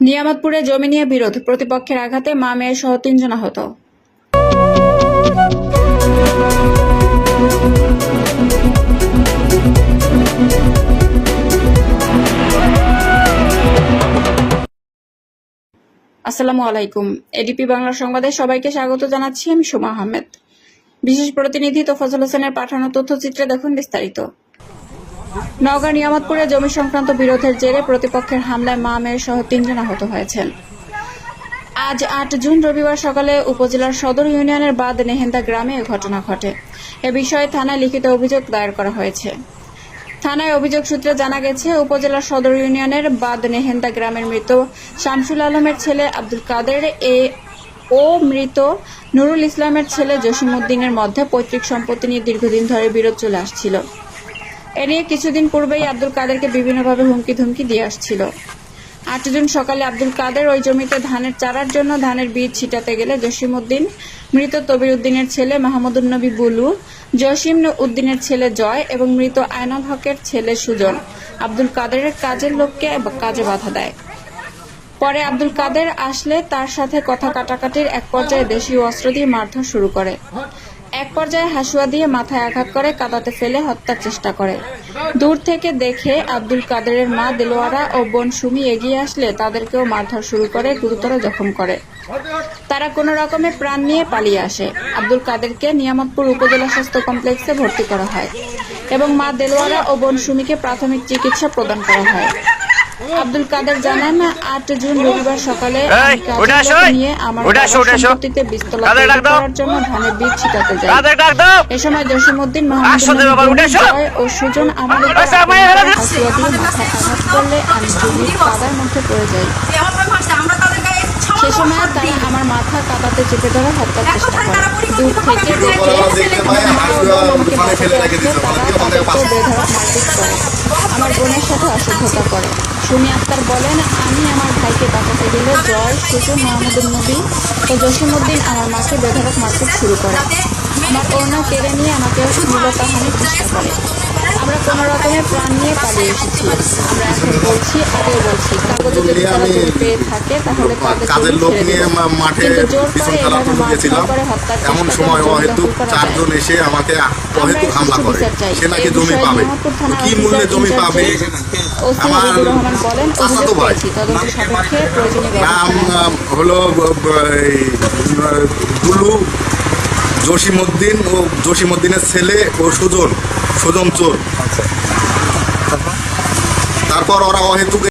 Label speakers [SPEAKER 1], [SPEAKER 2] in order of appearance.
[SPEAKER 1] নিয়ামতপুরে জমি নিয়ে বিরোধ, প্রতিপক্ষের আঘাতে মা মেয়ে সহ 3 জন আহত। আসসালামু আলাইকুম। এডিপি বাংলা সংবাদে সবাইকে স্বাগত জানাচ্ছি। আমি সোমা আহমেদ। বিশেষ প্রতিনিধি তোফাজ্জল হোসেনের পাঠানো তথ্যচিত্রে দেখুন বিস্তারিত। নওগাঁ নিয়ামতপুরে জমি সংক্রান্ত বিরোধের জেরে প্রতিপক্ষের হামলায় মা মেয়ে সহ 3 জন আহত হয়েছেন। আজ 8 জুন রবিবার সকালে উপজেলার সদর ইউনিয়নের বাদ নেহেন্দা গ্রামে এ ঘটনা ঘটে। এ বিষয়ে থানায় লিখিত অভিযোগ দায়ের করা হয়েছে। থানায় অভিযোগ সূত্রে জানা গেছে, উপজেলার সদর ইউনিয়নের বাদ নেহেন্দা গ্রামের মৃত শামসুল আলমের ছেলে আব্দুল কাদের ও মৃত নুরুল ইসলামের ছেলে জসিম উদ্দিনের মধ্যে পৈতৃক সম্পত্তি নিয়ে দীর্ঘদিন ধরে বিরোধ চলে আসছিল। এ নিয়ে কিছুদিন পূর্বেই আব্দুল কাদেরকে বিভিন্নভাবে হুমকি ধুমকি দিয়ে আসছিল। 8 জুন সকালে আব্দুল কাদের ওই জমিতে ধানের চারার জন্য ধানের বীজ ছিটাতে গেলে জসিম উদ্দিন, মৃত তবির উদ্দিনের ছেলে মাহমুদুন নবী বুলু, জসিম উদ্দিনের ছেলে জয় এবং মৃত আয়নাল হকের ছেলে সুজন আব্দুল কাদেরের কাজের লোককে কাজে বাধা দেয়। পরে আব্দুল কাদের আসলে তার সাথে কথা কাটাকাটির এক পর্যায়ে দেশীয় অস্ত্র দিয়ে মারধর শুরু করে। এক পর্যায়ে হাসুয়া দিয়ে মাথায় আঘাত করে কাদাতে ফেলে হত্যার চেষ্টা করে। দূর থেকে দেখে আব্দুল কাদেরের মা দেলোয়ারা ও বোন সুমি এগিয়ে আসলে তাদেরকেও মারধর শুরু করে, গুরুতর জখম করে। তারা কোনো রকমে প্রাণ নিয়ে পালিয়ে আসে। আব্দুল কাদেরকে নিয়ামতপুর উপজেলা স্বাস্থ্য কমপ্লেক্সে ভর্তি করা হয় এবং মা দেলোয়ারা ও বোন সুমিকে প্রাথমিক চিকিৎসা প্রদান করা হয়। আব্দুল কাদের জানান, 8 জুন রবিবার সকালে নিয়ে আমার সম্পত্তিতে বীজতলা তৈরি করার জন্য ধানের বীজ ছিটাতে যায়। এ সময় জসিম উদ্দিন, জয় ও সুজন আমার হাসুয়া দিয়ে মাথায় আঘাত করলে আমি জমির কাদার মধ্যে পড়ে যাই। সে সময় তারা আমার মাথা কাদাতে চেপে ধরে হত্যার চেষ্টা করে। দূর থেকে দেখে আমার মা ও বোনকে বাঁচাতে আসলে তারা তাদেরকেও বেধড়ক মারপিট করে, আমার বোনের সাথে অসভ্যতা করে। সুমি আক্তার বলেন, আমি আমার ভাইকে বাঁচাতে গেলে জয়, সুজন, মাহমুদুন নবী ও জসিম উদ্দিন আমার মাকে বেধড়ক মারপিট শুরু করে। আমার ওড়না কেড়ে নিয়ে আমাকে শ্লীলতাহানির চেষ্টা করে। আমরা কোনো রকমে প্রাণ নিয়ে পালিয়ে এসেছি। আমরা এখন বলছি, আগেও বলছি, কাগজে যদি তারা জমি পেয়ে থাকে তাহলে তাদের জমি ছেড়ে দেব। কিন্তু জোর করে এভাবে মারধর করে হত্যার চেষ্টা করে জমি দখল করা যায়। আমরা বিচার চাই। এই বিষয়ে নিয়ামতপুর থানা ওসি হাবিবুর রহমান বলেন, অভিযোগ পেয়েছি, তদন্ত সাপেক্ষে প্রয়োজনীয়
[SPEAKER 2] জসিম উদ্দিন ও জসিম উদ্দিনের ছেলে ও সুজন চোর। তারপর ওরা অহেতুক